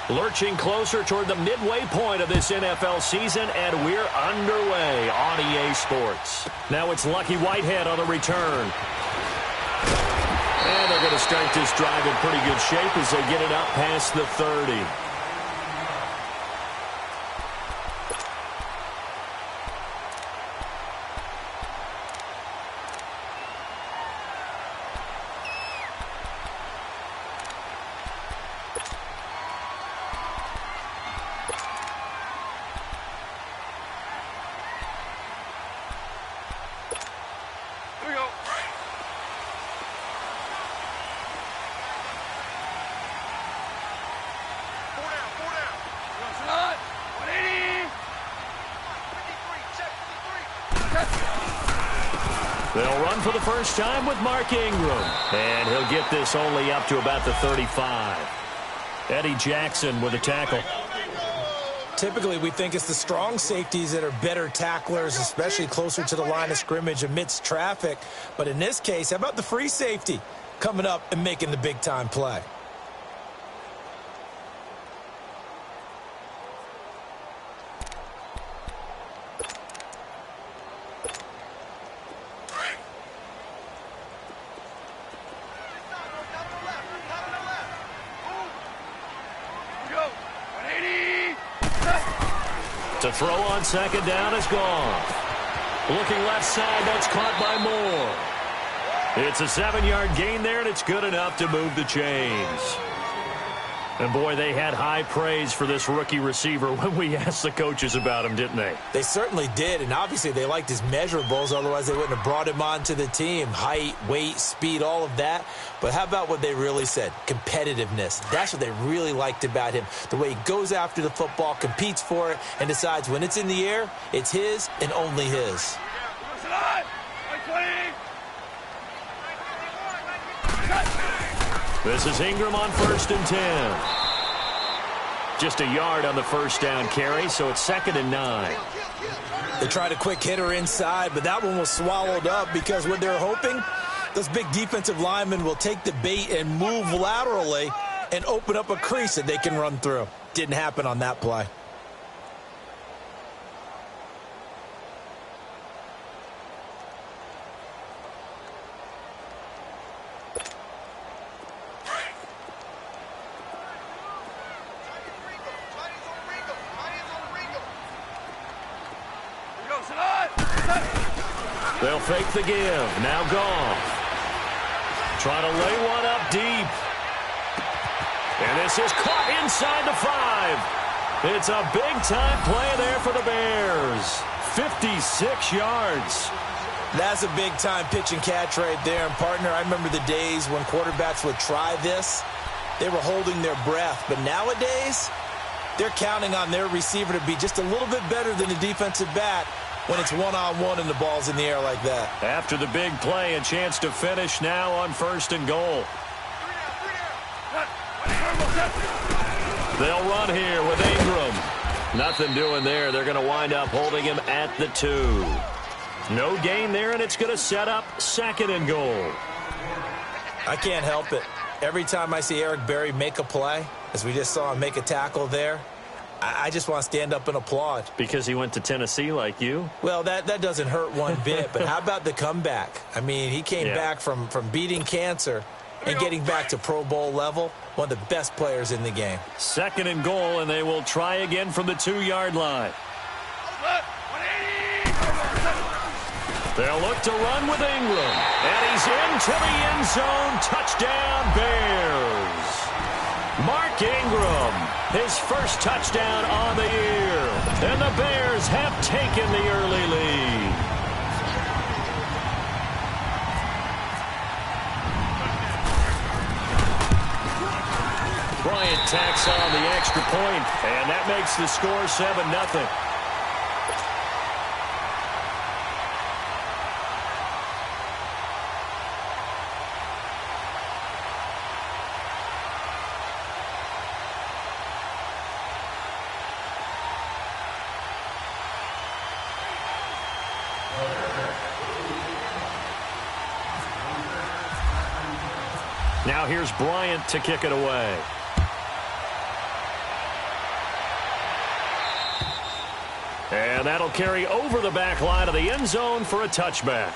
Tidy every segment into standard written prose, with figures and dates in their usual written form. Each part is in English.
Lurching closer toward the midway point of this NFL season, and we're underway on EA Sports. Now it's Lucky Whitehead on the return. And they're going to start this drive in pretty good shape as they get it up past the 30. They'll run for the first time with Mark Ingram. And he'll get this only up to about the 35. Eddie Jackson with a tackle. Typically, we think it's the strong safeties that are better tacklers, especially closer to the line of scrimmage amidst traffic. But in this case, how about the free safety coming up and making the big-time play? To throw on second down is gone. Looking left side, that's caught by Moore. It's a 7-yard gain there, and it's good enough to move the chains. And, boy, they had high praise for this rookie receiver when we asked the coaches about him, didn't they? They certainly did, and obviously they liked his measurables. Otherwise, they wouldn't have brought him onto the team. Height, weight, speed, all of that. But how about what they really said? Competitiveness. That's what they really liked about him. The way he goes after the football, competes for it, and decides when it's in the air, it's his and only his. This is Ingram on 1st and 10. Just a yard on the first down carry, so it's 2nd and 9. They tried a quick hitter inside, but that one was swallowed up because what they're hoping, those big defensive linemen will take the bait and move laterally and open up a crease that they can run through. Didn't happen on that play. They'll fake the give. Now Goff. Trying to lay one up deep. And this is caught inside the 5. It's a big-time play there for the Bears. 56 yards. That's a big-time pitch and catch right there. And, partner, I remember the days when quarterbacks would try this. They were holding their breath. But nowadays, they're counting on their receiver to be just a little bit better than the defensive back when it's one-on-one and the ball's in the air like that. After the big play, a chance to finish now on 1st and goal. They'll run here with Ingram. Nothing doing there. They're going to wind up holding him at the 2. No gain there, and it's going to set up 2nd and goal. I can't help it. Every time I see Eric Berry make a play, as we just saw him make a tackle there, I just want to stand up and applaud. Because he went to Tennessee like you? Well, that doesn't hurt one bit. But how about the comeback? I mean, he came back from beating cancer and getting back to Pro Bowl level. One of the best players in the game. 2nd and goal, and they will try again from the 2-yard line. They'll look to run with Ingram. And he's into the end zone. Touchdown, Bears. Mark Ingram, his first touchdown on the year. And the Bears have taken the early lead. Bryant tacks on the extra point, and that makes the score 7-0. Now here's Bryant to kick it away. And that'll carry over the back line of the end zone for a touchback.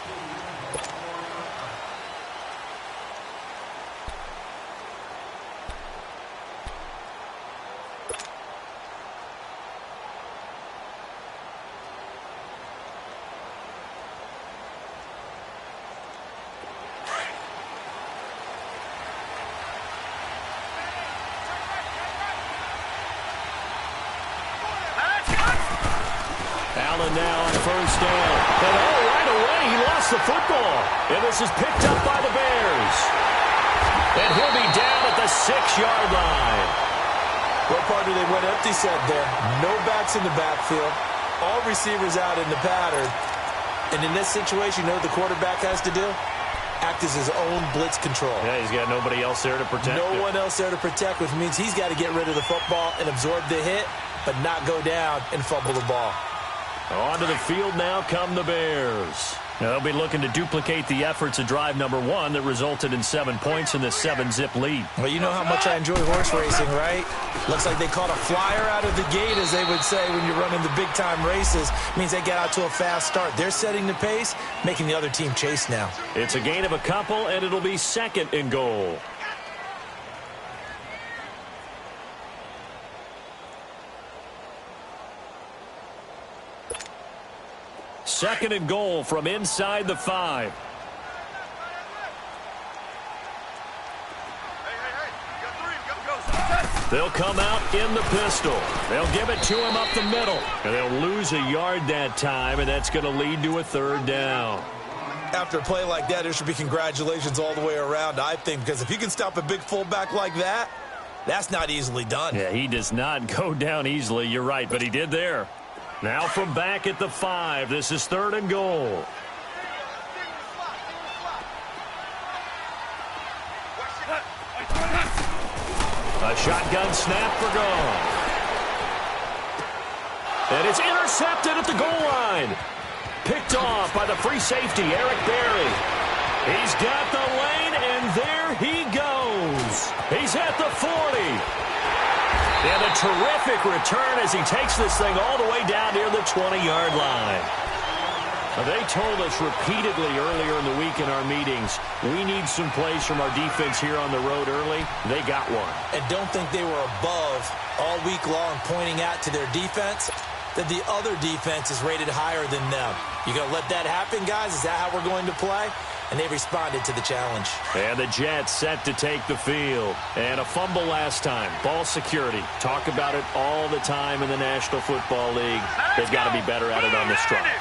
Allen now on first down. And right away, he lost the football. And this is picked up by the Bears. And he'll be down at the 6-yard line. What part do they went empty set there? No backs in the backfield. All receivers out in the pattern. And in this situation, you know what the quarterback has to do? Act as his own blitz control. Yeah, he's got nobody else there to protect him. No one else there to protect, which means he's got to get rid of the football and absorb the hit, but not go down and fumble the ball. Onto the field now come the Bears. They'll be looking to duplicate the efforts of drive number 1 that resulted in 7 points in the 7-zip lead. Well, you know how much I enjoy horse racing, right? Looks like they caught a flyer out of the gate, as they would say when you're running the big-time races. Means they get out to a fast start. They're setting the pace, making the other team chase now. It's a gain of a couple, and it'll be 2nd and goal. Second and goal from inside the 5. They'll come out in the pistol. They'll give it to him up the middle. And they'll lose a yard that time, and that's going to lead to a 3rd down. After a play like that, there should be congratulations all the way around, I think, because if you can stop a big fullback like that, that's not easily done. Yeah, he does not go down easily. You're right, but he did there. Now from back at the 5, this is 3rd and goal. A shotgun snap for goal. And it's intercepted at the goal line. Picked off by the free safety, Eric Berry. He's got the lane, and there he goes. He's at the 40. And a terrific return as he takes this thing all the way down near the 20-yard line. Now, they told us repeatedly earlier in the week in our meetings, we need some plays from our defense here on the road early. They got one. And don't think they were above all week long pointing out to their defense that the other defense is rated higher than them. You going to let that happen, guys? Is that how we're going to play? And they responded to the challenge. And the Jets set to take the field. And a fumble last time. Ball security. Talk about it all the time in the National Football League. They've got to be better at it on this drive.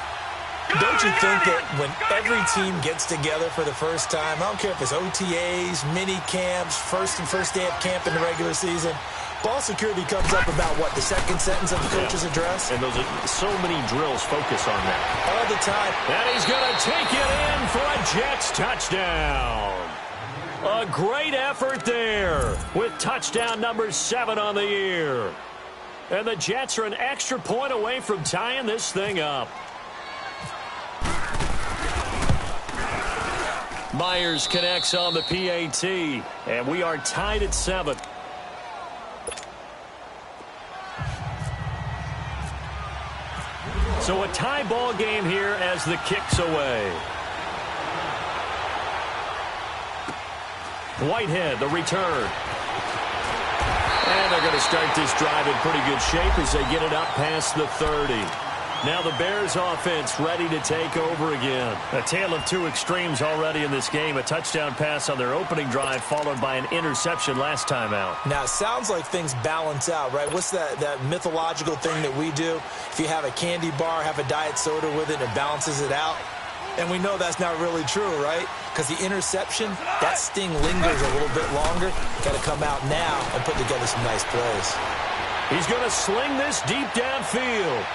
Don't you think that when every team gets together for the first time, I don't care if it's OTAs, mini camps, first day of camp in the regular season, ball security comes up about, what, the second sentence of the coach's address? And those are so many drills focus on that. All the time. And he's going to take it in for a Jets touchdown. A great effort there with touchdown number 7 on the year. And the Jets are an extra point away from tying this thing up. Myers connects on the PAT, and we are tied at 7. So a tie ball game here as the kick's away. Whitehead, the return. And they're going to start this drive in pretty good shape as they get it up past the 30. Now the Bears offense ready to take over again. A tale of two extremes already in this game. A touchdown pass on their opening drive followed by an interception last time out. Now, it sounds like things balance out, right? What's that mythological thing that we do? If you have a candy bar, have a diet soda with it, it balances it out. And we know that's not really true, right? Because the interception, that sting lingers a little bit longer. Got to come out now and put together some nice plays. He's going to sling this deep downfield.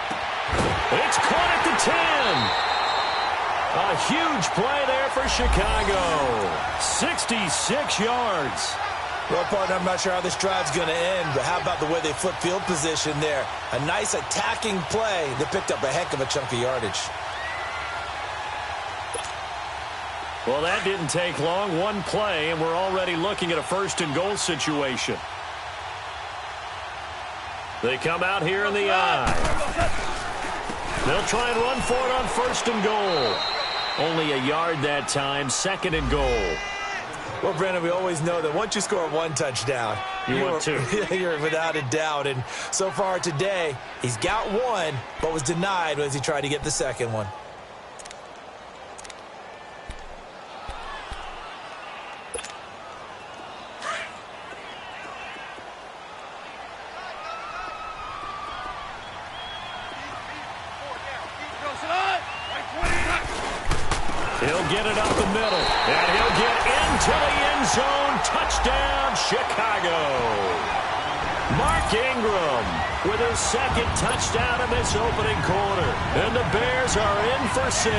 It's caught at the 10. A huge play there for Chicago. 66 yards. Well, partner, I'm not sure how this drive's going to end, but how about the way they flip field position there? A nice attacking play that picked up a heck of a chunk of yardage. Well, that didn't take long. One play, and we're already looking at a first and goal situation. They come out here in the eye. They'll try and run for it on 1st and goal. Only a yard that time, 2nd and goal. Well, Brandon, we always know that once you score one touchdown, want two. You're without a doubt. And so far today, he's got one, but was denied as he tried to get the second one. He'll get it up the middle, and he'll get into the end zone. Touchdown, Chicago. Mark Ingram with his 2nd touchdown in this opening quarter. And the Bears are in for 6.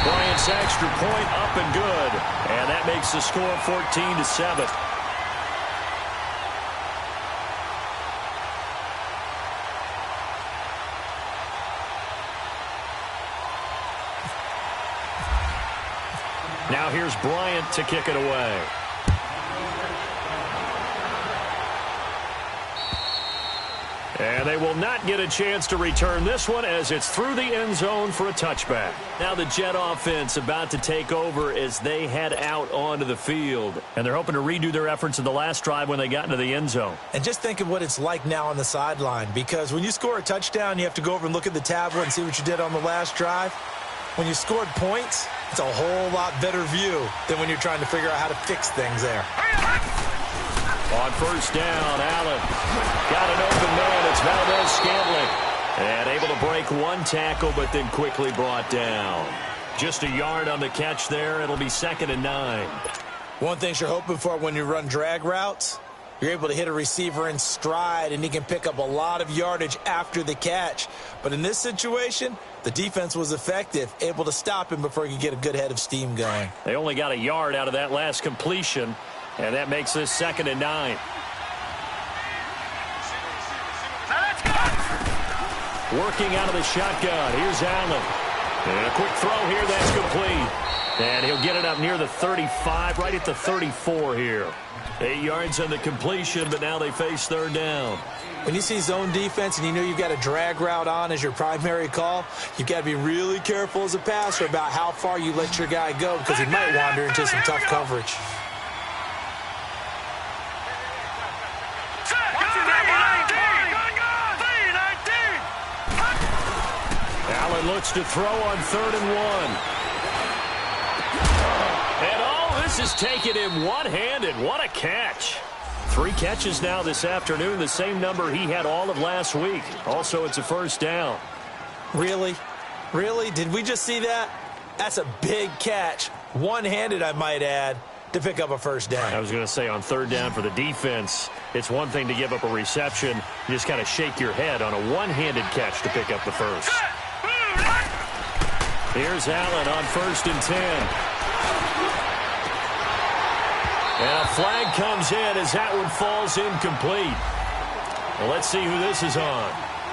Bryant's extra point up and good. And that makes the score 14-7. Now here's Bryant to kick it away. And they will not get a chance to return this one as it's through the end zone for a touchback. Now the Jet offense about to take over as they head out onto the field. And they're hoping to redo their efforts in the last drive when they got into the end zone. And just think of what it's like now on the sideline, because when you score a touchdown, you have to go over and look at the tablet and see what you did on the last drive. When you scored points, it's a whole lot better view than when you're trying to figure out how to fix things there. On 1st down, Allen got an open man. It's Valdez-Scantling. And able to break one tackle, but then quickly brought down. Just a yard on the catch there. It'll be 2nd and 9. One thing you're hoping for when you run drag routes, you're able to hit a receiver in stride, and he can pick up a lot of yardage after the catch. But in this situation, the defense was effective, able to stop him before he could get a good head of steam going. They only got a yard out of that last completion, and that makes this 2nd and 9. Working out of the shotgun. Here's Allen. And a quick throw here. That's complete. And he'll get it up near the 35, right at the 34 here. 8 yards on the completion, but now they face 3rd down. When you see zone defense and you know you've got a drag route on as your primary call, you've got to be really careful as a passer about how far you let your guy go, because he might wander into some tough coverage. Allen looks to throw on 3rd and 1. And all this is taken him one-handed. What a catch. 3 catches now this afternoon, the same number he had all of last week. Also, it's a 1st down. Really? Really? Did we just see that? That's a big catch. One-handed, I might add, to pick up a 1st down. I was going to say on 3rd down for the defense, it's one thing to give up a reception. You just kind of shake your head on a one-handed catch to pick up the 1st. Here's Allen on 1st and 10. And a flag comes in as that one falls incomplete. Well, let's see who this is on.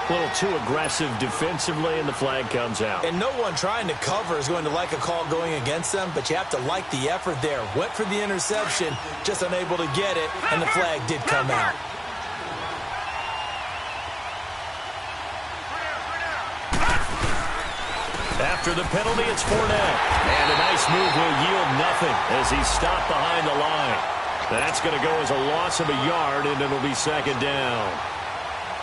A little too aggressive defensively, and the flag comes out. And no one trying to cover is going to like a call going against them, but you have to like the effort there. Went for the interception, just unable to get it, and the flag did come out. After the penalty, it's Fournette. And a nice move will yield nothing as he's stopped behind the line. That's going to go as a loss of a yard, and it'll be 2nd down.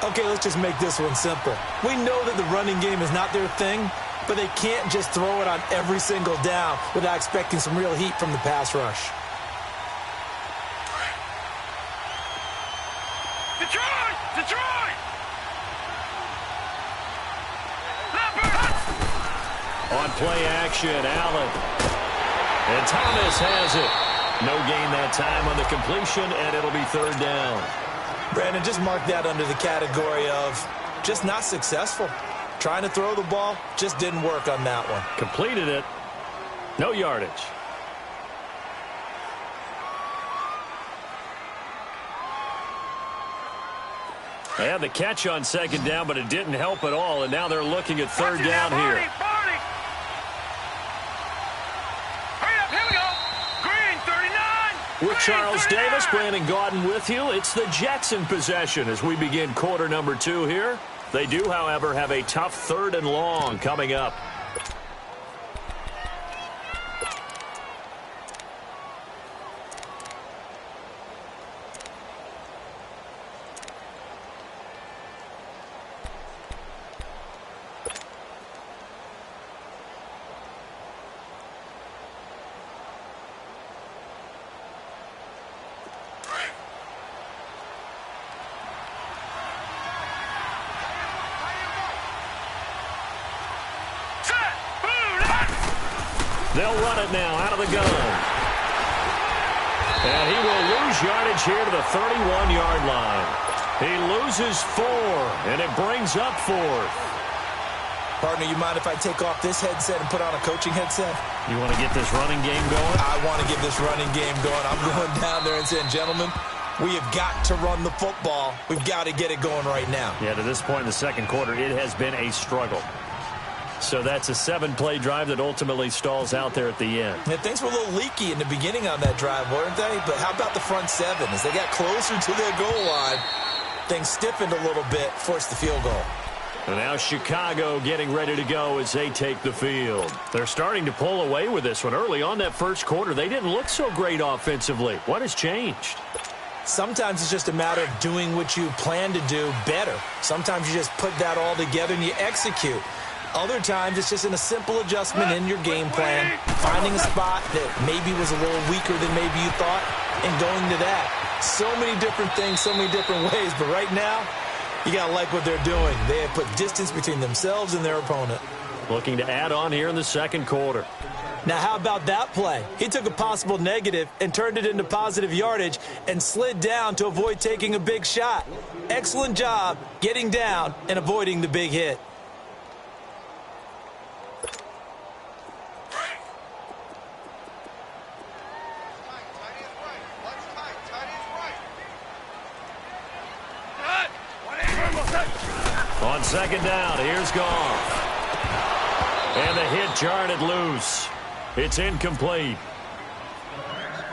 Okay, let's just make this one simple. We know that the running game is not their thing, but they can't just throw it on every single down without expecting some real heat from the pass rush. Detroit! Detroit! On play action, Allen. And Thomas has it. No gain that time on the completion, and it'll be 3rd down. Brandon, just mark that under the category of just not successful. Trying to throw the ball, just didn't work on that one. Completed it. No yardage. They had the catch on 2nd down, but it didn't help at all, and now they're looking at 3rd down here. With Charles Davis, Brandon Gaudin with you. It's the Jets in possession as we begin quarter number 2 here. They do, however, have a tough 3rd and long coming up. They'll run it now out of the gun. And he will lose yardage here to the 31-yard line. He loses 4, and it brings up 4th. Partner, you mind if I take off this headset and put on a coaching headset? You want to get this running game going? I want to get this running game going. I'm going down there and saying, gentlemen, we have got to run the football. We've got to get it going right now. Yeah, to this point in the second quarter, it has been a struggle. So that's a 7-play drive that ultimately stalls out there at the end. And things were a little leaky in the beginning on that drive, weren't they? But how about the front 7? As they got closer to their goal line, things stiffened a little bit, forced the field goal. And now Chicago getting ready to go as they take the field. They're starting to pull away with this one. Early on that first quarter, they didn't look so great offensively. What has changed? Sometimes it's just a matter of doing what you plan to do better. Sometimes you just put that all together and you execute. Other times, it's just in a simple adjustment in your game plan, finding a spot that maybe was a little weaker than maybe you thought, and going to that. So many different things, so many different ways, but right now, you got to like what they're doing. They have put distance between themselves and their opponent. Looking to add on here in the second quarter. Now, how about that play? He took a possible negative and turned it into positive yardage and slid down to avoid taking a big shot. Excellent job getting down and avoiding the big hit. On second down, here's Goff. And the hit jarred it loose. It's incomplete.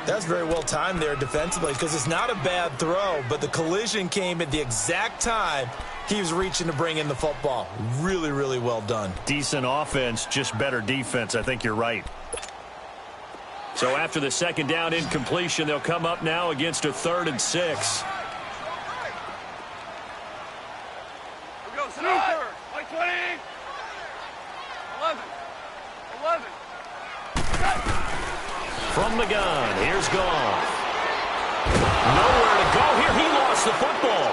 That's very well timed there defensively because it's not a bad throw, but the collision came at the exact time he was reaching to bring in the football. Really, really well done. Decent offense, just better defense. I think you're right. So after the second down incompletion, they'll come up now against a 3rd and 6. From the gun, here's Goff. Nowhere to go here. He lost the football.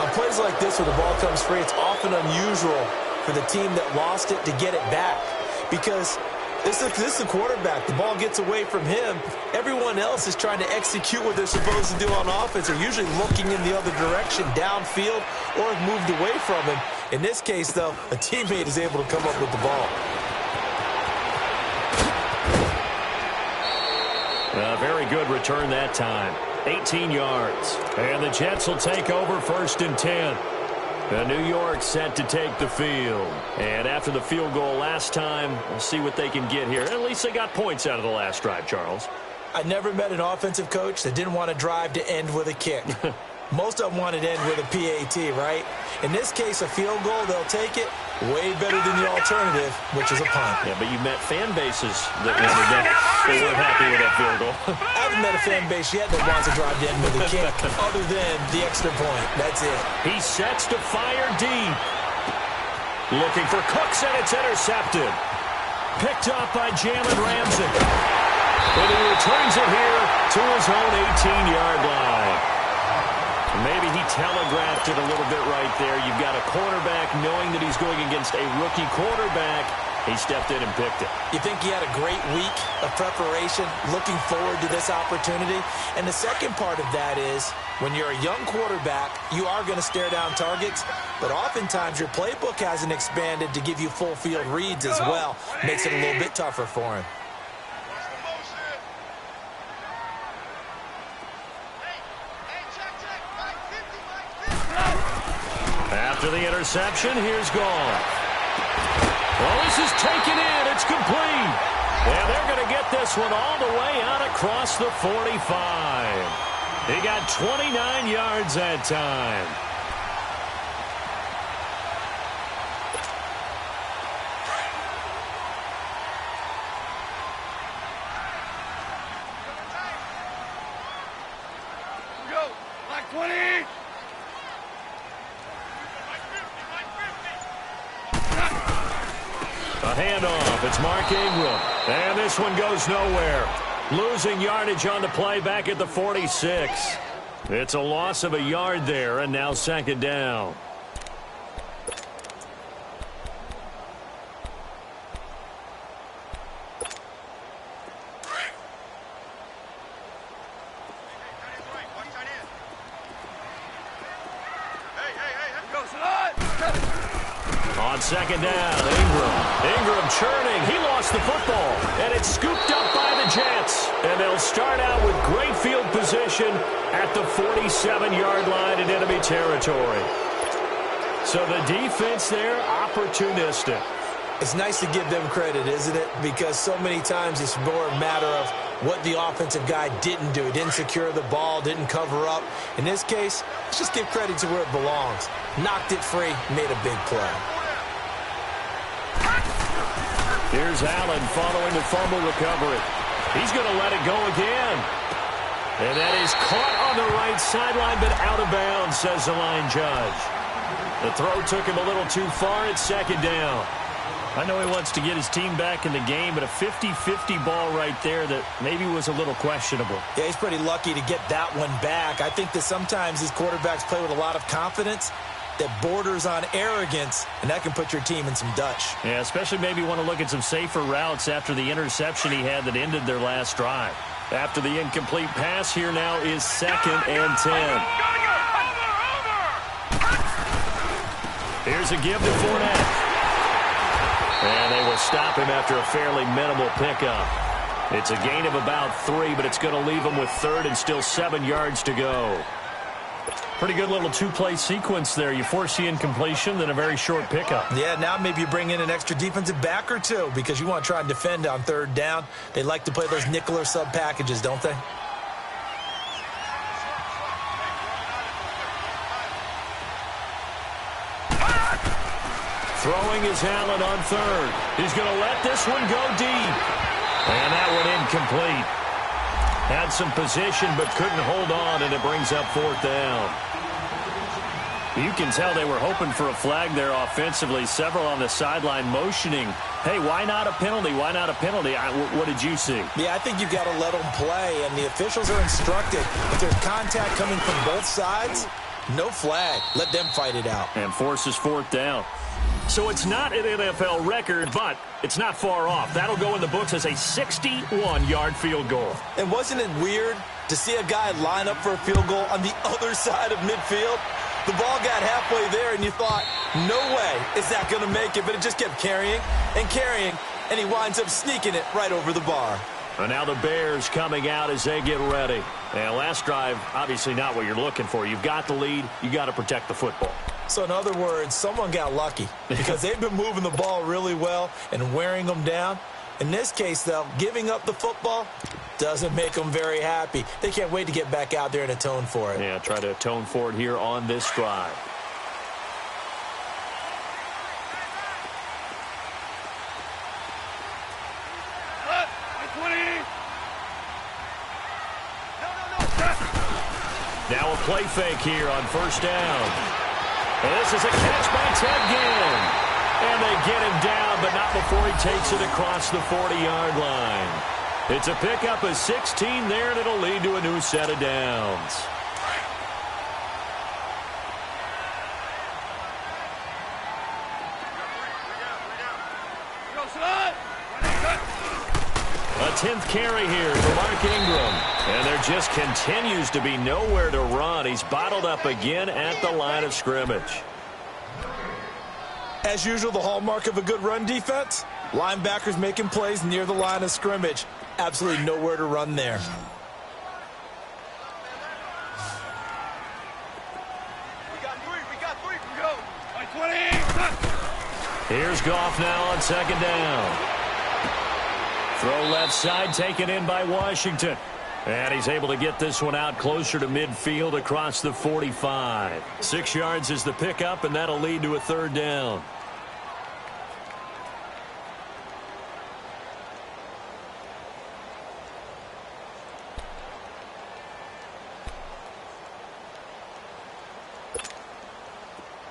On plays like this where the ball comes free, it's often unusual for the team that lost it to get it back. Because this is the quarterback. The ball gets away from him. Everyone else is trying to execute what they're supposed to do on offense. They're usually looking in the other direction, downfield, or have moved away from him. In this case, though, a teammate is able to come up with the ball. A very good return that time. 18 yards. And the Jets will take over 1st and 10. New York set to take the field. And after the field goal last time, we'll see what they can get here. At least they got points out of the last drive, Charles. I never met an offensive coach that didn't want to drive to end with a kick. Most of them wanted to end with a PAT, right? In this case, a field goal, they'll take it. Way better than the alternative, which is a punt. Yeah, but you met fan bases that wanted that. They weren't happy with that field goal. I haven't met a fan base yet that wants to drive to end with a kick, other than the extra point. That's it. He sets to fire deep. Looking for Cooks, and it's intercepted. Picked up by Jalen Ramsey. And he returns it here to his own 18-yard line. Maybe he telegraphed it a little bit right there. You've got a quarterback knowing that he's going against a rookie quarterback. He stepped in and picked it. You think he had a great week of preparation, looking forward to this opportunity? And the second part of that is, when you're a young quarterback, you are going to stare down targets, but oftentimes your playbook hasn't expanded to give you full field reads as well. Makes it a little bit tougher for him. After the interception, here's Goff. Well, this is taken in. It's complete. And they're going to get this one all the way out across the 45. He got 29 yards that time. Go. Like 20. A handoff. It's Mark Ingram. And this one goes nowhere. Losing yardage on the play back at the 46. It's a loss of a yard there, and now second down. On second down, Ingram churning. He lost the football, and it's scooped up by the Jets. And they'll start out with great field position at the 47-yard line in enemy territory. So the defense there, opportunistic. It's nice to give them credit, isn't it? Because so many times it's more a matter of what the offensive guy didn't do. He didn't secure the ball, didn't cover up. In this case, let's just give credit to where it belongs. Knocked it free, made a big play. Here's Allen following the fumble recovery. He's going to let it go again. And that is caught on the right sideline, but out of bounds, says the line judge. The throw took him a little too far. It's second down. I know he wants to get his team back in the game, but a 50-50 ball right there that maybe was a little questionable. Yeah, he's pretty lucky to get that one back. I think that sometimes these quarterbacks play with a lot of confidence that borders on arrogance, and that can put your team in some Dutch. Yeah, especially maybe want to look at some safer routes after the interception he had that ended their last drive. After the incomplete pass, here now is second and 10. Here's a give to Fournette. And they will stop him after a fairly minimal pickup. It's a gain of about 3, but it's going to leave him with third and still 7 yards to go. Pretty good little two-play sequence there. You force the incompletion, then a very short pickup. Yeah, now maybe you bring in an extra defensive back or two because you want to try and defend on third down. They like to play those nickel or sub packages, don't they? Throwing is Allen on third. He's going to let this one go deep. And that one incomplete. Had some position but couldn't hold on, and it brings up fourth down. You can tell they were hoping for a flag there offensively. Several on the sideline motioning, hey, why not a penalty? Why not a penalty? What did you see? Yeah, I think you've got to let them play, and the officials are instructed. If there's contact coming from both sides, no flag. Let them fight it out. And forces fourth down. So it's not an NFL record, but it's not far off. That'll go in the books as a 61-yard field goal. And wasn't it weird to see a guy line up for a field goal on the other side of midfield? The ball got halfway there, and you thought, no way is that going to make it, but it just kept carrying, and he winds up sneaking it right over the bar. And now the Bears coming out as they get ready. And last drive, obviously not what you're looking for. You've got the lead. You got to protect the football. So in other words, someone got lucky because they've been moving the ball really well and wearing them down. In this case, though, giving up the football doesn't make them very happy. They can't wait to get back out there and atone for it. Yeah, try to atone for it here on this drive. Now a play fake here on first down. And this is a catch by Ted Ginn. And they get him down, but not before he takes it across the 40-yard line. It's a pickup of 16 there, and it'll lead to a new set of downs. A 10th carry here for Mark Ingram. And there just continues to be nowhere to run. He's bottled up again at the line of scrimmage. As usual, the hallmark of a good run defense, linebackers making plays near the line of scrimmage. Absolutely nowhere to run there. We got three, go. 20. Here's Goff now on second down. Throw left side taken in by Washington. And he's able to get this one out closer to midfield across the 45. 6 yards is the pickup, and that'll lead to a third down.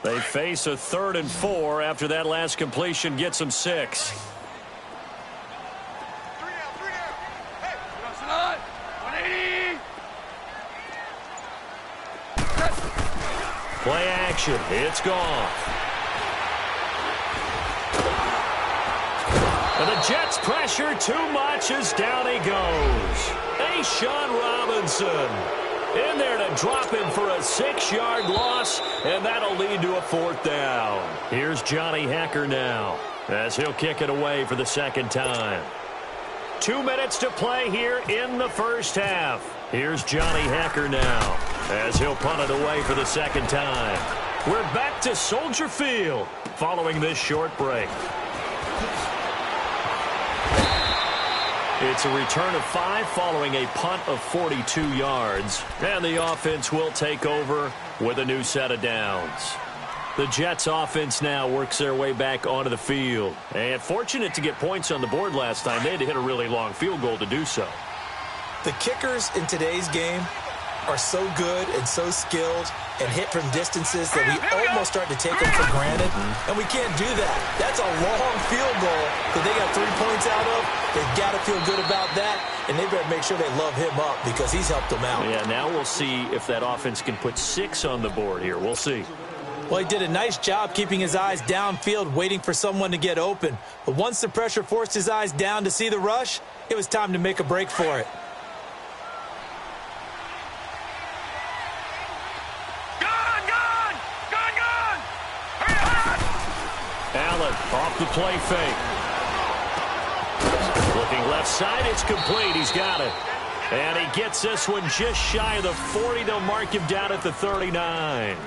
They face a 3rd and 4 after that last completion gets them 6. Play action. It's gone. And the Jets pressure too much as down he goes. Sean Robinson in there to drop him for a 6-yard loss, and that'll lead to a 4th down. Here's Johnny Hekker now as he'll kick it away for the 2nd time. 2 minutes to play here in the first half. Here's Johnny Hekker now as he'll punt it away for the 2nd time. We're back to Soldier Field following this short break. It's a return of 5 following a punt of 42 yards. And the offense will take over with a new set of downs. The Jets offense now works their way back onto the field. And fortunate to get points on the board last time. They had to hit a really long field goal to do so. The kickers in today's game are so good and so skilled and hit from distances that we almost start to take them for granted, and we can't do that. That's a long field goal that they got 3 points out of. They've got to feel good about that, and they better make sure they love him up because he's helped them out. Yeah, now we'll see if that offense can put 6 on the board here. We'll see. Well, he did a nice job keeping his eyes downfield, waiting for someone to get open. But once the pressure forced his eyes down to see the rush, it was time to make a break for it. Allen off the play fake. Looking left side, it's complete. He's got it. And he gets this one just shy of the 40. They'll mark him down at the 39.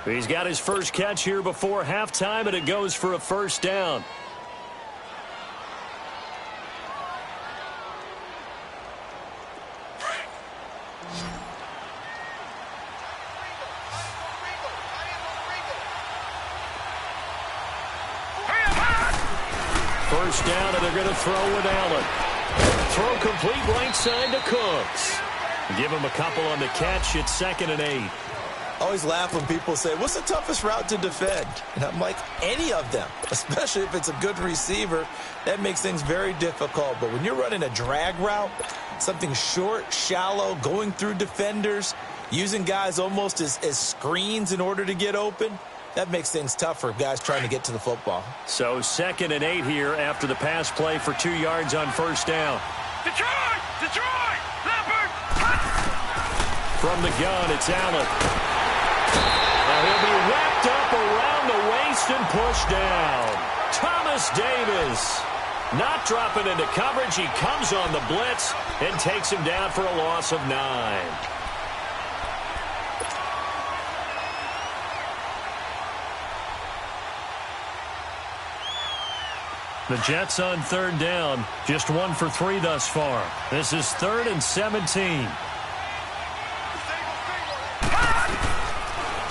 He's got his first catch here before halftime, and it goes for a 1st down. First down, and they're going to throw with Allen. Throw complete right side to Cooks. Give him a couple on the catch. It's 2nd and 8. I always laugh when people say, what's the toughest route to defend? And I'm like, any of them, especially if it's a good receiver. That makes things very difficult. But when you're running a drag route, something short, shallow, going through defenders, using guys almost as screens in order to get open, that makes things tough for guys trying to get to the football. So 2nd and 8 here after the pass play for 2 yards on 1st down. Detroit! Detroit! Leopard! From the gun, it's Allen. Now he'll be wrapped up around the waist and pushed down. Thomas Davis not dropping into coverage. He comes on the blitz and takes him down for a loss of 9. The Jets on 3rd down, just 1 for 3 thus far. This is 3rd and 17.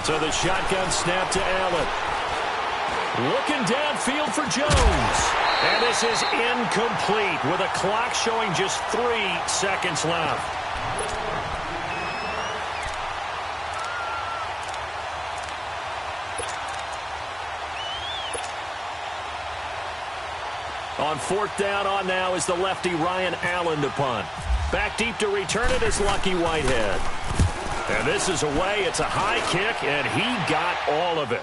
So the shotgun snap to Allen. Looking downfield for Jones. And this is incomplete with a clock showing just 3 seconds left. On 4th down on now is the lefty Ryan Allen to punt. Back deep to return it is Lucky Whitehead. And this is away. It's a high kick, and he got all of it.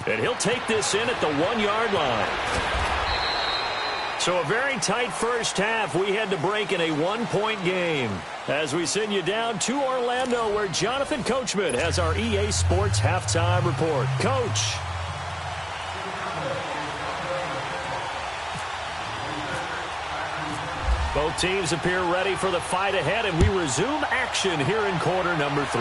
And he'll take this in at the 1-yard line. So a very tight first half. We had to break in a 1-point game. As we send you down to Orlando, where Jonathan Coachman has our EA Sports halftime report. Coach. Both teams appear ready for the fight ahead, and we resume action here in quarter number 3.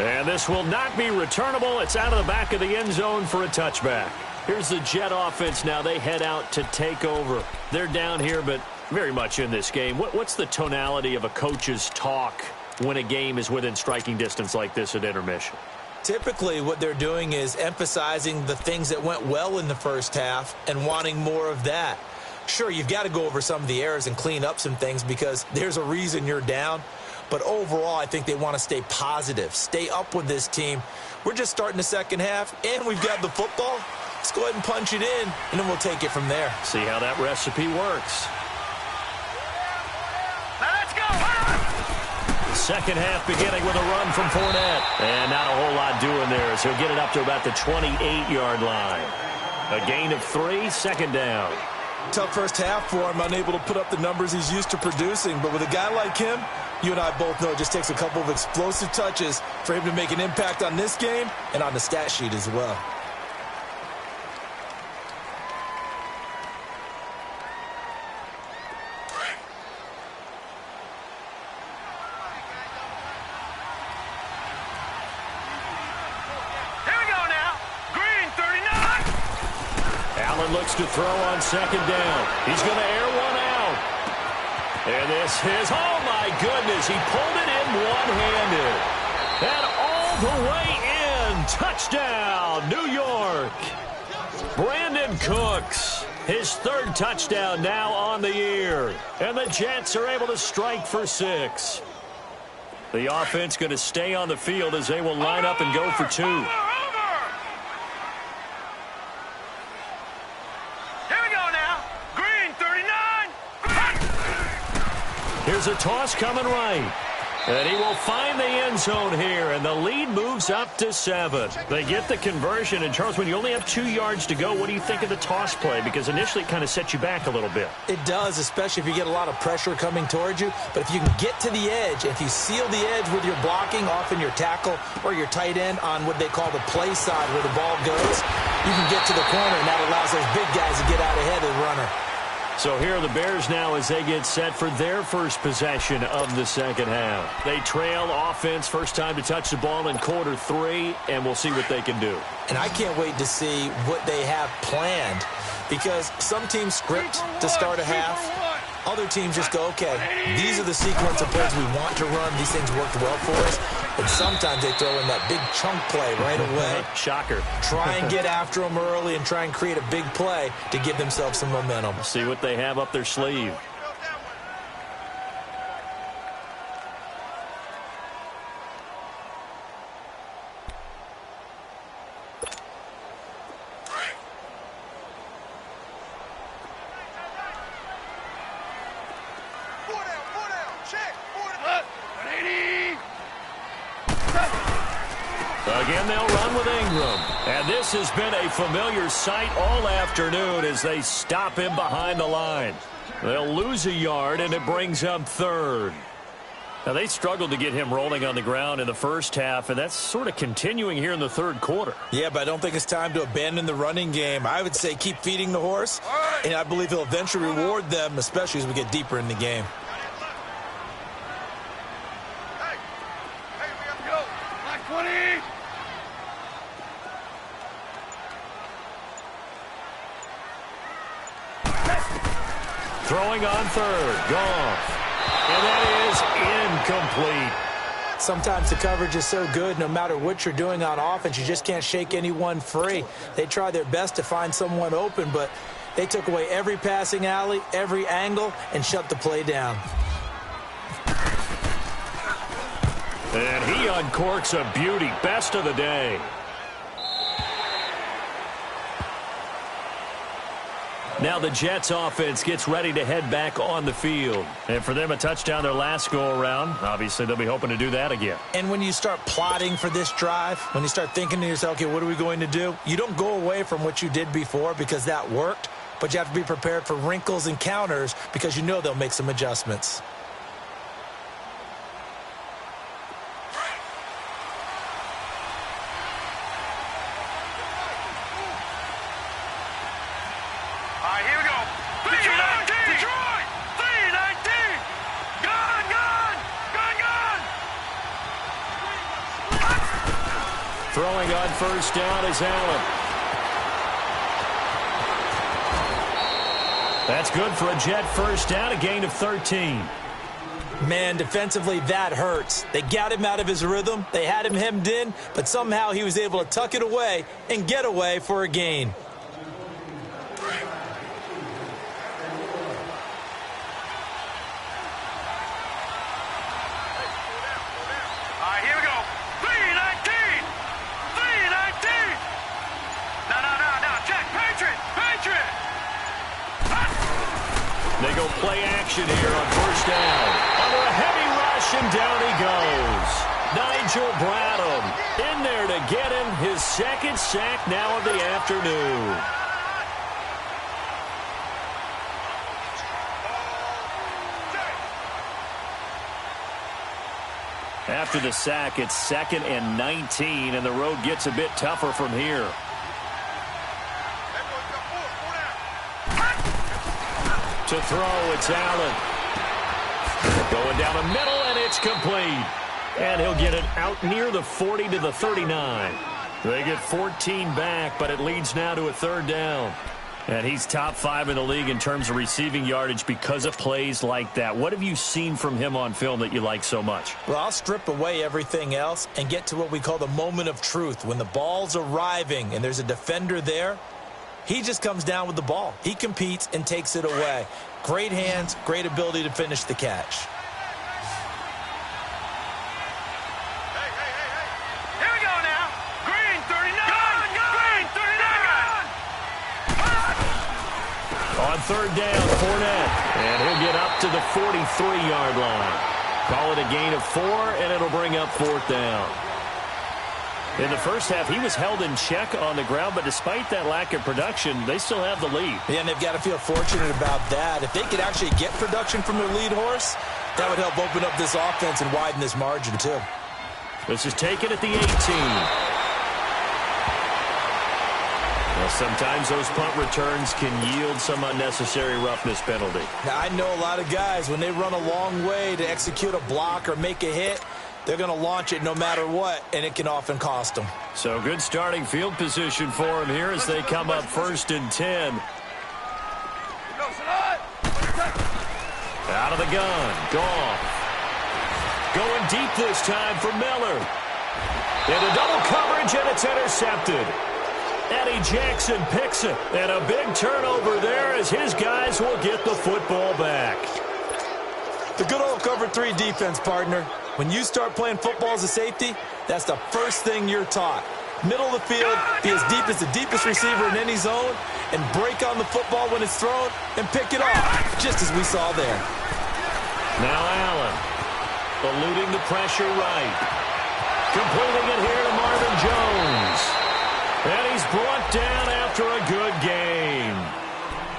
And this will not be returnable. It's out of the back of the end zone for a touchback. Here's the Jet offense now. They head out to take over. They're down here, but very much in this game. What's the tonality of a coach's talk when a game is within striking distance like this at intermission? Typically, what they're doing is emphasizing the things that went well in the first half and wanting more of that. Sure, you've got to go over some of the errors and clean up some things because there's a reason you're down. But overall, I think they want to stay positive, stay up with this team. We're just starting the second half, and we've got the football. Let's go ahead and punch it in, and then we'll take it from there. See how that recipe works. Now let's go. The second half beginning with a run from Fournette. And not a whole lot doing there, so he'll get it up to about the 28-yard line. A gain of 3, second down. Tough first half for him, unable to put up the numbers he's used to producing. But with a guy like him, you and I both know it just takes a couple of explosive touches for him to make an impact on this game and on the stat sheet as well. Looks to throw on second down. He's going to air one out. And this is, oh my goodness, he pulled it in one-handed. And all the way in. Touchdown, New York. Brandon Cooks, his third touchdown now on the year. And the Jets are able to strike for 6. The offense going to stay on the field as they will line up and go for 2. Here's a toss coming right. And he will find the end zone here, and the lead moves up to 7. They get the conversion, and Charles, when you only have 2 yards to go, what do you think of the toss play? Because initially it kind of sets you back a little bit. It does, especially if you get a lot of pressure coming towards you. But if you can get to the edge, if you seal the edge with your blocking, often your tackle or your tight end on what they call the play side where the ball goes, you can get to the corner, and that allows those big guys to get out ahead of the runner. So here are the Bears now as they get set for their first possession of the second half. They trail offense, first time to touch the ball in quarter 3, and we'll see what they can do. And I can't wait to see what they have planned because some teams script to start a half. Other teams just go, okay, these are the sequence of plays we want to run. These things worked well for us. And sometimes they throw in that big chunk play right away. Shocker. Try and get after them early and try and create a big play to give themselves some momentum. See what they have up their sleeve. Again, they'll run with Ingram. And this has been a familiar sight all afternoon as they stop him behind the line. They'll lose a yard, and it brings up 3rd. Now, they struggled to get him rolling on the ground in the first half, and that's sort of continuing here in the third quarter. Yeah, but I don't think it's time to abandon the running game. I would say keep feeding the horse, and I believe he'll eventually reward them, especially as we get deeper in the game. Throwing on 3rd, Goff. And that is incomplete. Sometimes the coverage is so good, no matter what you're doing on offense, you just can't shake anyone free. They try their best to find someone open, but they took away every passing alley, every angle, and shut the play down. And he uncorks a beauty. Best of the day. Now the Jets offense gets ready to head back on the field. And for them, a touchdown their last go-around. Obviously, they'll be hoping to do that again. And when you start plotting for this drive, when you start thinking to yourself, okay, what are we going to do? You don't go away from what you did before because that worked, but you have to be prepared for wrinkles and counters because you know they'll make some adjustments. Throwing on first down is Allen. That's good for a Jet first down, a gain of 13. Man, defensively, that hurts. They got him out of his rhythm. They had him hemmed in, but somehow he was able to tuck it away and get away for a gain. They go play action here on first down. Under a heavy rush, and down he goes. Nigel Bradham in there to get him his second sack now of the afternoon. After the sack, it's 2nd and 19, and the road gets a bit tougher from here. To throw, it's Allen. Going down the middle, and it's complete. And he'll get it out near the 40 to the 39. They get 14 back, but it leads now to a 3rd down. And he's top 5 in the league in terms of receiving yardage because of plays like that. What have you seen from him on film that you like so much? Well, I'll strip away everything else and get to what we call the moment of truth. When the ball's arriving and there's a defender there, he just comes down with the ball. He competes and takes it away. Great hands, great ability to finish the catch. Here we go now. Green 39. Green 39. On 3rd down, Fournette. And he'll get up to the 43-yard line. Call it a gain of 4, and it'll bring up 4th down. In the first half, he was held in check on the ground, but despite that lack of production, they still have the lead. Yeah, and they've got to feel fortunate about that. If they could actually get production from their lead horse, that would help open up this offense and widen this margin, too. This is taken at the 18. Well, sometimes those punt returns can yield some unnecessary roughness penalty. Now, I know a lot of guys, when they run a long way to execute a block or make a hit, they're going to launch it no matter what, and it can often cost them. So good starting field position for him here as they come up 1st and 10. Out of the gun. Goff. Going deep this time for Miller. Into double coverage, and it's intercepted. Eddie Jackson picks it. And a big turnover there as his guys will get the football back. The good old cover 3 defense, partner. When you start playing football as a safety, that's the first thing you're taught. Middle of the field, be as deep as the deepest receiver in any zone, and break on the football when it's thrown and pick it off, just as we saw there. Now Allen, eluding the pressure right. Completing it here to Marvin Jones. And he's brought down after a good game.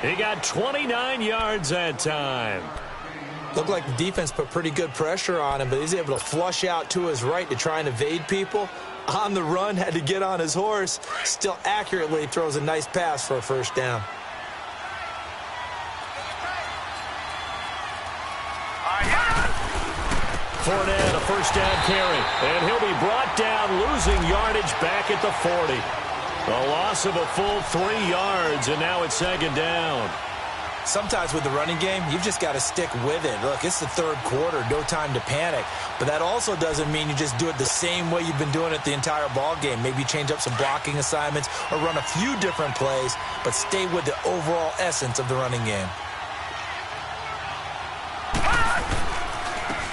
He got 29 yards that time. Looked like the defense put pretty good pressure on him, but he's able to flush out to his right to try and evade people. On the run, had to get on his horse. Still accurately throws a nice pass for a 1st down. Fournette, a 1st down carry. And he'll be brought down, losing yardage back at the 40. A loss of a full 3 yards, and now it's 2nd down. Sometimes with the running game, you've just got to stick with it. Look, it's the 3rd quarter, no time to panic. But that also doesn't mean you just do it the same way you've been doing it the entire ball game. Maybe change up some blocking assignments or run a few different plays, but stay with the overall essence of the running game.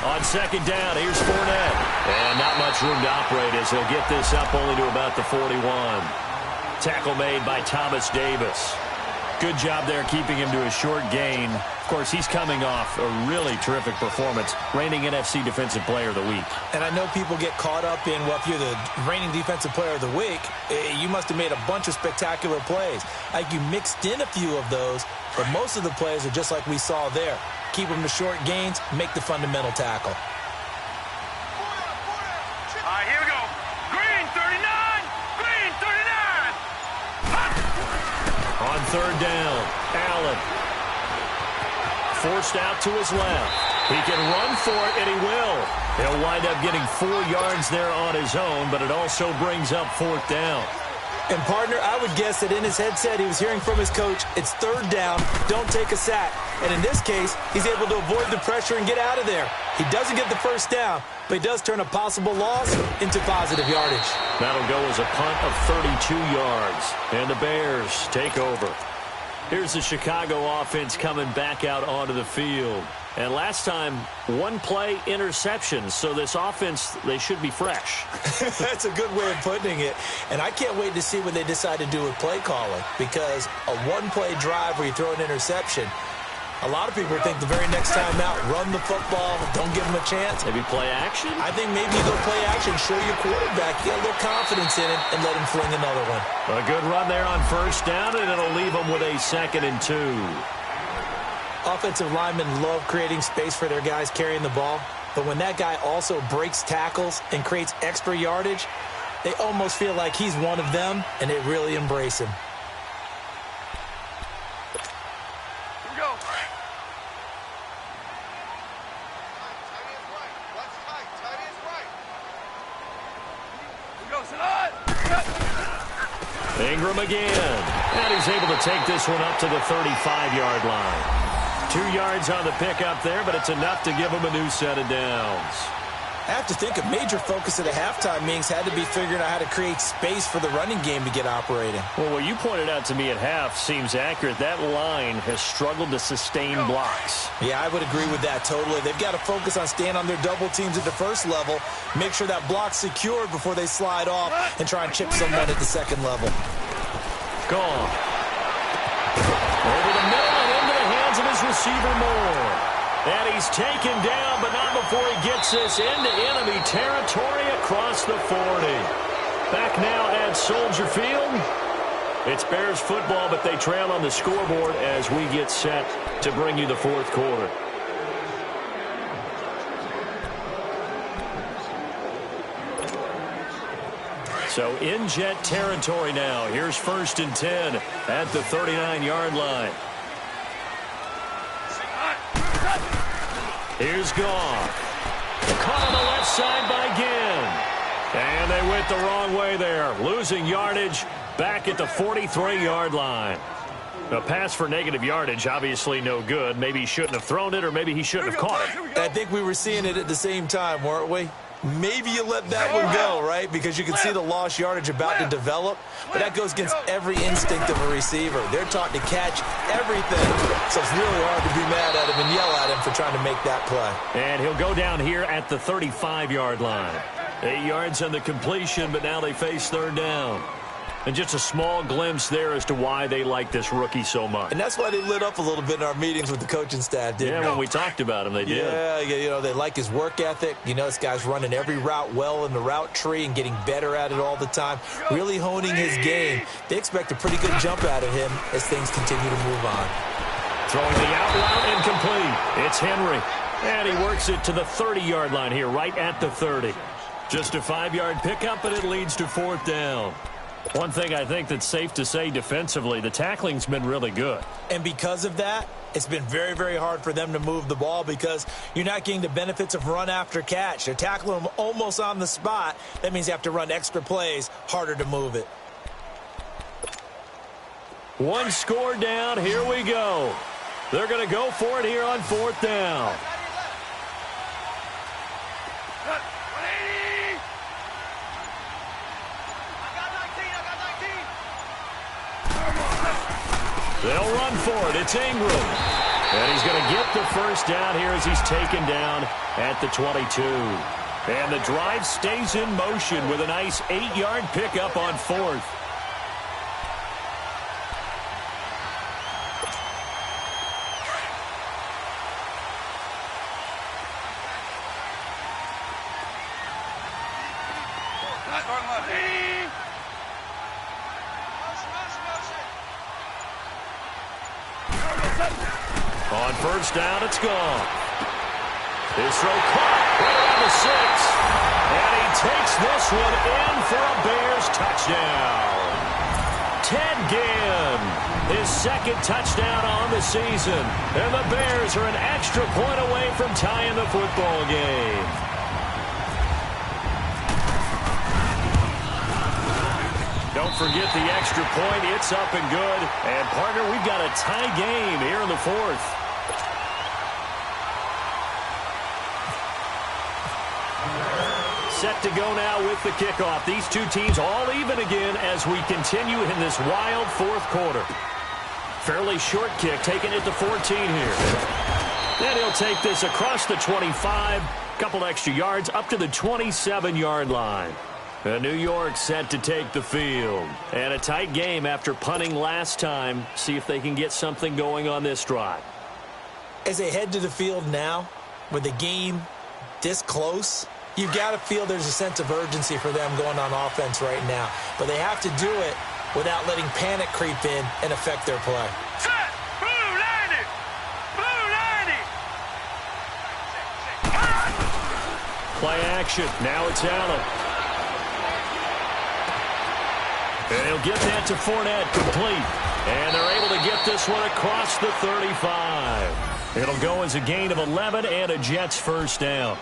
On 2nd down, here's Fournette. And not much room to operate as he'll get this up only to about the 41. Tackle made by Thomas Davis. Good job there keeping him to a short gain. Of course, he's coming off a really terrific performance, reigning NFC Defensive Player of the Week. And I know people get caught up in, well, if you're the reigning Defensive Player of the Week, you must have made a bunch of spectacular plays. Like you mixed in a few of those, but most of the plays are just like we saw there. Keep them to short gains, make the fundamental tackle. Here we go. Green 39. Green 39. On 3rd down, Allen. Forced out to his left. He can run for it, and he will. He'll wind up getting 4 yards there on his own, but it also brings up 4th down. And, partner, I would guess that in his headset he was hearing from his coach, it's third down, don't take a sack. And in this case, he's able to avoid the pressure and get out of there. He doesn't get the first down, but he does turn a possible loss into positive yardage. That'll go as a punt of 32 yards. And the Bears take over. Here's the Chicago offense coming back out onto the field. And last time, one play interception. So this offense, they should be fresh. That's a good way of putting it. And I can't wait to see what they decide to do with play calling. Because a one-play drive where you throw an interception, a lot of people think the very next time out, run the football, don't give them a chance. Maybe play action? I think maybe you go play action, show your quarterback, get a little confidence in it, and let him fling another one. A good run there on first down, and it'll leave them with a 2nd and 2. Offensive linemen love creating space for their guys carrying the ball, but when that guy also breaks tackles and creates extra yardage, they almost feel like he's one of them, and they really embrace him. Here we go. Ingram again. And he's able to take this one up to the 35-yard line. 2 yards on the pickup there, but it's enough to give him a new set of downs. I have to think a major focus of the halftime meetings had to be figuring out how to create space for the running game to get operating. Well, what you pointed out to me at half seems accurate. That line has struggled to sustain blocks. Yeah, I would agree with that totally. They've got to focus on staying on their double teams at the first level, make sure that block's secured before they slide off, and try and chip someone at the second level. Gone. Over the middle and into the hands of his receiver, Moore. And he's taken down, but not before he gets this into enemy territory across the 40. Back now at Soldier Field. It's Bears football, but they trail on the scoreboard as we get set to bring you the fourth quarter. So in jet territory now. Here's 1st and 10 at the 39-yard line. Here's Goff. Caught on the left side by Ginn. And they went the wrong way there. Losing yardage back at the 43-yard line. A pass for negative yardage, obviously no good. Maybe he shouldn't have thrown it, or maybe he shouldn't have caught it. I think we were seeing it at the same time, weren't we? Maybe you let that one go, right? Because you can see the lost yardage about to develop. But that goes against every instinct of a receiver. They're taught to catch everything. So it's really hard to be mad at him and yell at him for trying to make that play. And he'll go down here at the 35-yard line. 8 yards on the completion, but now they face 3rd down. And just a small glimpse there as to why they like this rookie so much. And that's why they lit up a little bit in our meetings with the coaching staff, didn't they? Yeah, when we talked about him, they did. Yeah, you know, they like his work ethic. You know, this guy's running every route well in the route tree and getting better at it all the time, really honing his game. They expect a pretty good jump out of him as things continue to move on. Throwing the out route incomplete. It's Henry. And he works it to the 30-yard line here, right at the 30. Just a 5-yard pickup, and it leads to 4th down. One thing I think that's safe to say defensively, the tackling's been really good. And because of that, it's been very, very hard for them to move the ball because you're not getting the benefits of run after catch. They're tackling them almost on the spot. That means you have to run extra plays, harder to move it. One score down. Here we go. They're going to go for it here on 4th down. They'll run for it. It's Ingram. And he's going to get the first down here as he's taken down at the 22. And the drive stays in motion with a nice 8-yard pickup on 4th. On 1st down, it's gone. His throw caught right around the 6. And he takes this one in for a Bears touchdown. Ted Ginn, his 2nd touchdown on the season. And the Bears are an extra point away from tying the football game. Don't forget the extra point. It's up and good. And, partner, we've got a tie game here in the fourth. Set to go now with the kickoff. These two teams all even again as we continue in this wild fourth quarter. Fairly short kick, taking it to 14 here. Then he'll take this across the 25, couple extra yards, up to the 27-yard line. New York set to take the field. And a tight game after punting last time. See if they can get something going on this drive. As they head to the field now, with the game this close, you've got to feel there's a sense of urgency for them going on offense right now. But they have to do it without letting panic creep in and affect their play. Set! Blue line it! Blue line it! Play action. Now it's Allen. And he'll get that to Fournette, complete. And they're able to get this one across the 35. It'll go as a gain of 11 and a Jets first down.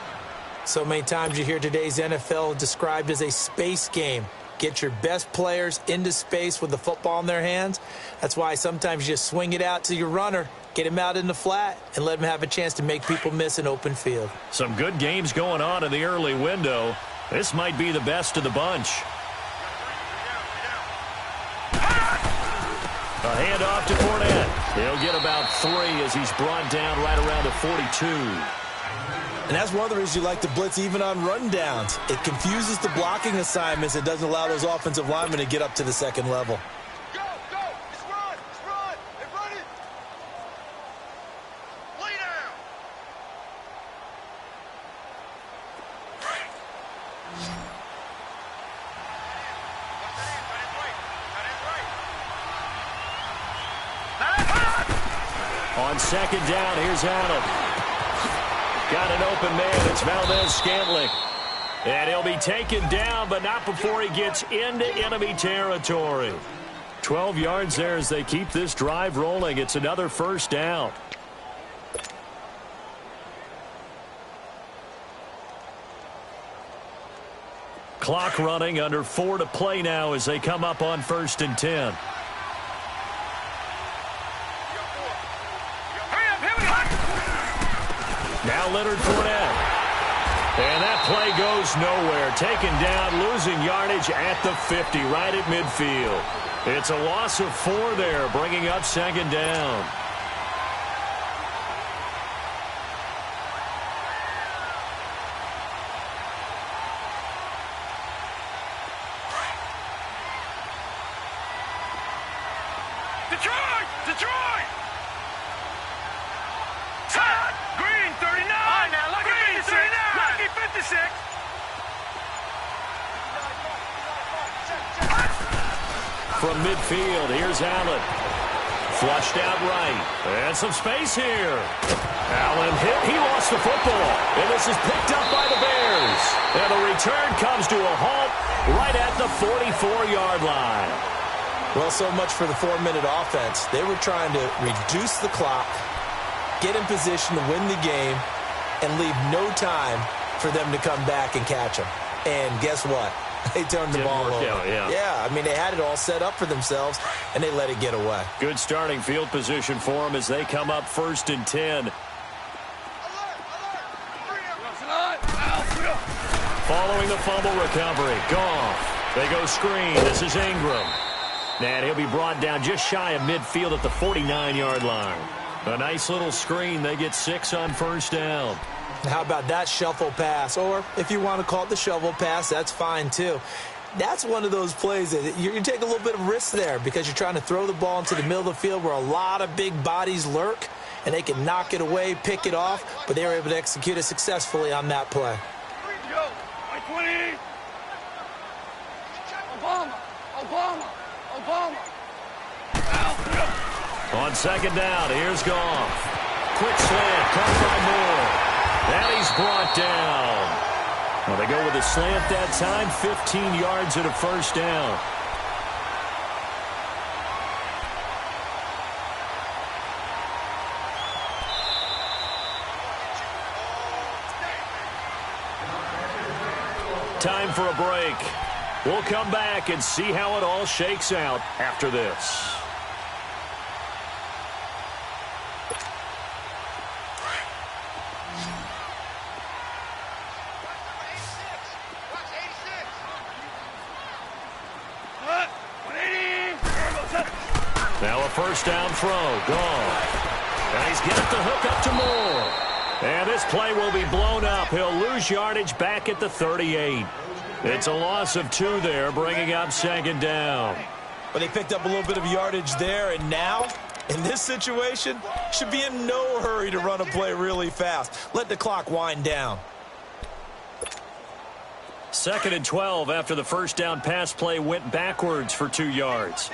So many times you hear today's NFL described as a space game. Get your best players into space with the football in their hands. That's why sometimes you just swing it out to your runner, get him out in the flat, and let him have a chance to make people miss an open field. Some good games going on in the early window. This might be the best of the bunch. A handoff to Fournette. He'll get about 3 as he's brought down right around the 42. And that's one of the reasons you like to blitz even on rundowns. It confuses the blocking assignments. It doesn't allow those offensive linemen to get up to the second level. Go! Go! Just run! Just run! Hey, run it! Lay down! On second down, here's Allen. Got an open man. It's Valdez-Scantling. And he'll be taken down, but not before he gets into enemy territory. 12 yards there as they keep this drive rolling. It's another first down. Clock running, under 4 to play now as they come up on 1st and 10. Now Leonard Fournette. And that play goes nowhere. Taken down, losing yardage at the 50, right at midfield. It's a loss of 4 there, bringing up second down. Detroit! Detroit! Set! Green 39! Now, lucky Green 39! Lucky 56! From midfield, here's Allen. Flushed out right. And some space here. Allen hit. He lost the football. And this is picked up by the Bears. And the return comes to a halt right at the 44-yard line. Well, so much for the 4-minute offense. They were trying to reduce the clock, get in position to win the game, and leave no time for them to come back and catch them. And guess what? They turned the ball over. Yeah, I mean, they had it all set up for themselves, and they let it get away. Good starting field position for them as they come up 1st and 10. Following the fumble recovery, Goff. They go screen. This is Ingram. And he'll be brought down just shy of midfield at the 49-yard line. A nice little screen. They get 6 on 1st down. How about that shuffle pass? Or if you want to call it the shovel pass, that's fine too. That's one of those plays that you take a little bit of risk there because you're trying to throw the ball into the middle of the field where a lot of big bodies lurk, and they can knock it away, pick it off, but they were able to execute it successfully on that play. Go! 20! Obama! Obama! Obama! On second down, here's Goff. Quick slant, caught by Moore. And he's brought down. Well, they go with a slant that time, 15 yards and a first down. Time for a break. We'll come back and see how it all shakes out after this. Now a first down throw, gone. And he's getting the hook up to Moore. And this play will be blown up. He'll lose yardage back at the 38. It's a loss of 2 there, bringing up second down. But they picked up a little bit of yardage there, and now, in this situation, should be in no hurry to run a play really fast. Let the clock wind down. 2nd and 12 after the first down pass play went backwards for 2 yards.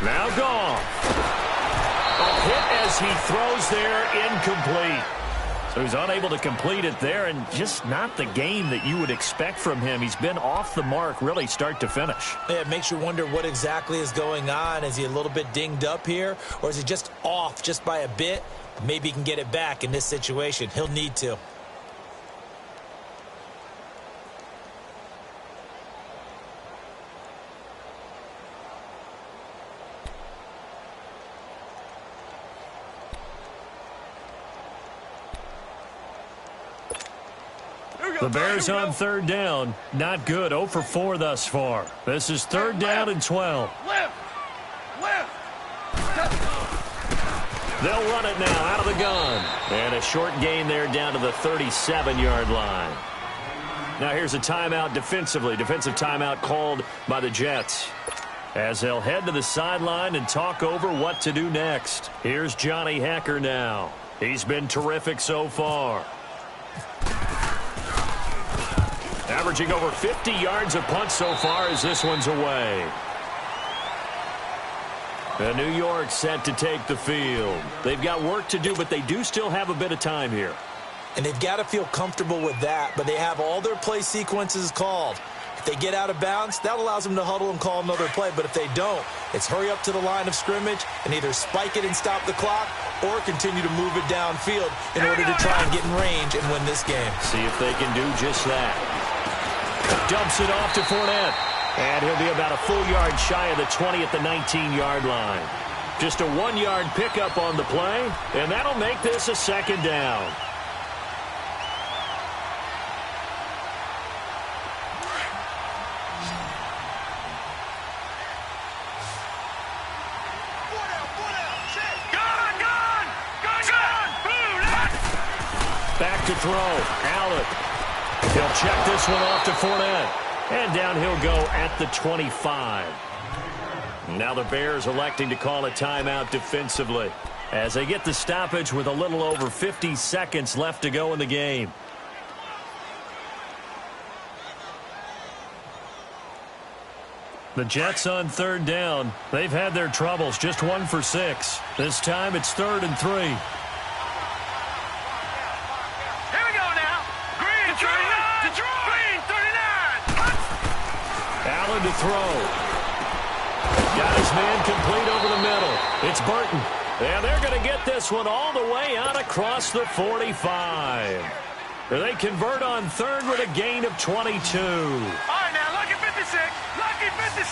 Now gone. A hit as he throws there, incomplete. So he's unable to complete it there, and just not the game that you would expect from him. He's been off the mark really start to finish. Yeah, it makes you wonder what exactly is going on. Is he a little bit dinged up here, or is he just off just by a bit? Maybe he can get it back in this situation. He'll need to. The Bears on third down. Not good. 0 for 4 thus far. This is 3rd down and 12. They'll run it now out of the gun. And a short gain there down to the 37-yard line. Now here's a timeout defensively. Defensive timeout called by the Jets. As they'll head to the sideline and talk over what to do next. Here's Johnny Hekker now. He's been terrific so far. Averaging over 50 yards a punt so far as this one's away. And New York set to take the field. They've got work to do, but they do still have a bit of time here. And they've got to feel comfortable with that, but they have all their play sequences called. If they get out of bounds, that allows them to huddle and call another play. But if they don't, it's hurry up to the line of scrimmage and either spike it and stop the clock or continue to move it downfield in order to try and get in range and win this game. See if they can do just that. Dumps it off to Fournette. And he'll be about a full yard shy of the 20 at the 19-yard line. Just a 1-yard pickup on the play, and that'll make this a 2nd down. Back to throw. Allen. He'll check this one off to Fournette. And down he'll go at the 25. Now the Bears electing to call a timeout defensively as they get the stoppage with a little over 50 seconds left to go in the game. The Jets on 3rd down. They've had their troubles, just 1 for 6. This time it's 3rd and 3. To throw. Got his man complete over the middle. It's Burton. And they're going to get this one all the way out across the 45. They convert on 3rd with a gain of 22. All right, now, lucky 56. Lucky 56.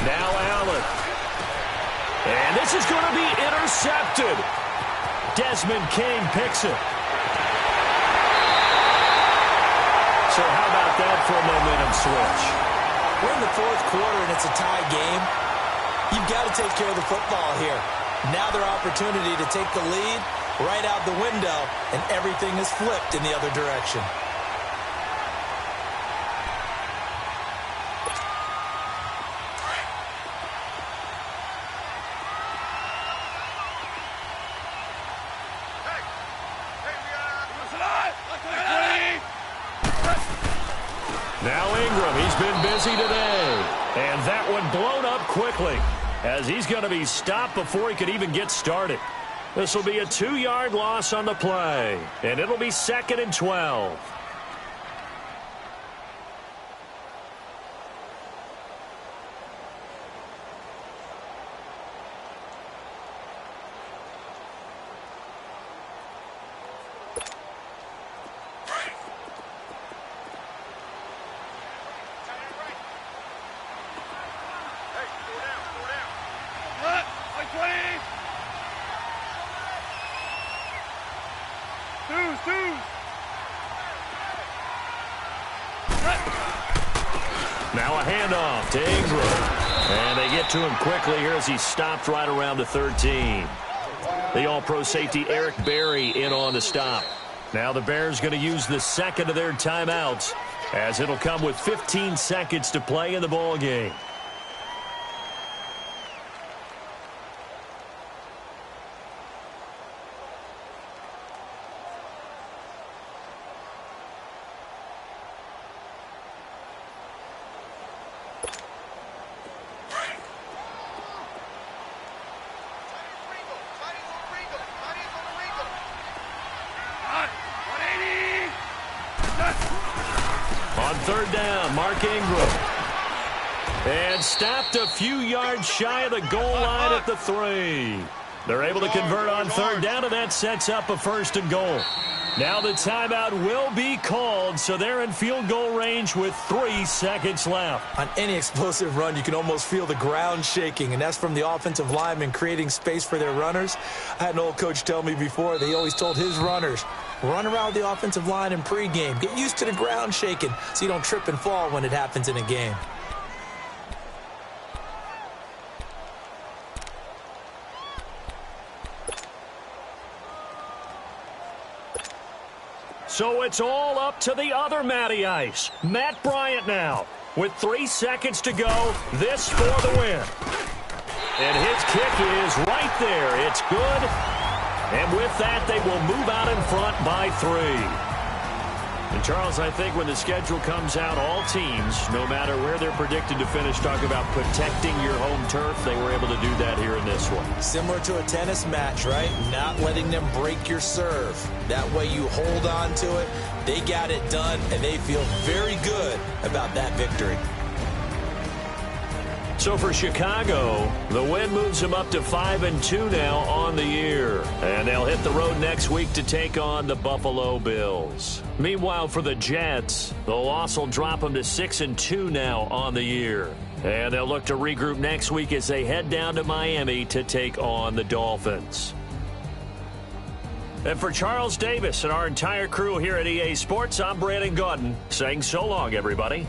Now Allen. And this is going to be intercepted. Desmond King picks it. So how about that for a momentum switch? We're in the 4th quarter and it's a tie game. You've got to take care of the football here. Now their opportunity to take the lead right out the window, and everything is flipped in the other direction. Today. And that one blown up quickly as he's going to be stopped before he could even get started. This will be a 2-yard loss on the play, and it'll be 2nd and 12. Now a handoff to Ingram. And they get to him quickly here as he stopped right around the 13. The All-Pro safety Eric Berry in on the stop. Now the Bears going to use the second of their timeouts, as it'll come with 15 seconds to play in the ball game. On third down, Mark Ingram. And stopped a few yards shy of the goal line at the 3. They're able to convert on third down, and that sets up a 1st and goal. Now the timeout will be called, so they're in field goal range with 3 seconds left. On any explosive run, you can almost feel the ground shaking, and that's from the offensive linemen creating space for their runners. I had an old coach tell me before, he always told his runners, run around the offensive line in pregame. Get used to the ground shaking so you don't trip and fall when it happens in a game. So it's all up to the other Matty Ice. Matt Bryant now. With 3 seconds to go, this for the win. And his kick is right there. It's good. And with that, they will move out in front by 3. And, Charles, I think when the schedule comes out, all teams, no matter where they're predicted to finish, talk about protecting your home turf. They were able to do that here in this one. Similar to a tennis match, right? Not letting them break your serve. That way you hold on to it. They got it done, and they feel very good about that victory. So for Chicago, the win moves them up to 5-2 now on the year. And they'll hit the road next week to take on the Buffalo Bills. Meanwhile, for the Jets, the loss will drop them to 6-2 now on the year. And they'll look to regroup next week as they head down to Miami to take on the Dolphins. And for Charles Davis and our entire crew here at EA Sports, I'm Brandon Gaudin saying so long, everybody.